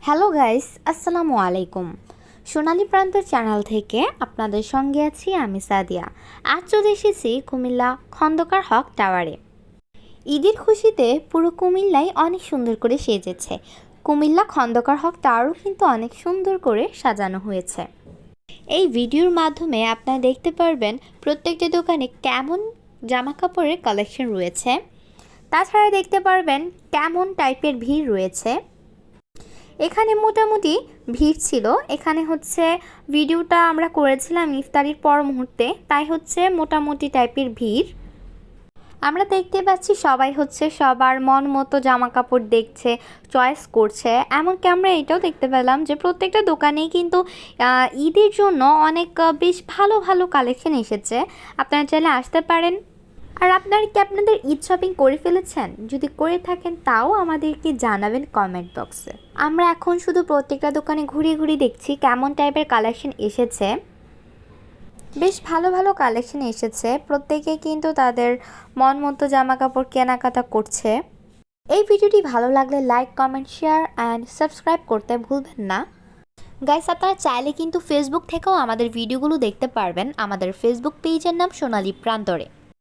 Hello guys, আসসালামু আলাইকুম। সোনালী প্রান্তর চ্যানেল থেকে আপনাদের সঙ্গে আছি আমি সাদিয়া। আজ চলে এসেছি কুমিল্লা খন্দকার হক টাওয়ারে। ঈদের খুশিতে পুরো কুমিল্লাই অনেক সুন্দর করে সেজেছে। কুমিল্লা খন্দকার হক টাওয়ারও কিন্তু অনেক সুন্দর করে সাজানো হয়েছে। এই ভিডিওর মাধ্যমে আপনারা দেখতে পারবেন প্রত্যেকটি দোকানে কেমন জামা কাপড়ের কালেকশন রয়েছে, তাছাড়া দেখতে পারবেন কেমন টাইপের ভিড় রয়েছে। এখানে মোটামুটি ভিড় ছিল। এখানে ভিডিওটা আমরা করেছিলাম ইফতারির পর মুহূর্তে, তাই মোটামুটি টাইপের ভিড়। আমরা দেখতে পাচ্ছি সবাই সবার মন মতো জামা কাপড় দেখছে, চয়েস করছে। এমনকি আমরা এটাও দেখতে পেলাম যে প্রত্যেকটা দোকানেই কিন্তু ঈদের জন্য অনেক বেশ ভালো ভালো কালেকশন এসেছে। আপনারা চাইলে আসতে পারেন। আর আপনারা কি আপনাদের ঈদ শপিং করে ফেলেছেন? যদি করে থাকেন তাও আমাদেরকে জানাবেন কমেন্ট বক্সে। আমরা এখন শুধু প্রত্যেকটা দোকানে ঘুরে ঘুরে দেখছি কেমন টাইপের কালেকশন এসেছে। বেশ ভালো ভালো কালেকশন এসেছে, প্রত্যেকে কিন্তু তাদের মন মতো জামা কাপড় কেনাকাটা করছে। এই ভিডিওটি ভালো লাগলে like, comment, share and subscribe করতে ভুলবেন না। গাইস, আপনারা চাইলে কিন্তু ফেসবুক থেকেও আমাদের ভিডিওগুলো দেখতে পারবেন। আমাদের ফেসবুক পেজের নাম সোনালী প্রান্তরে।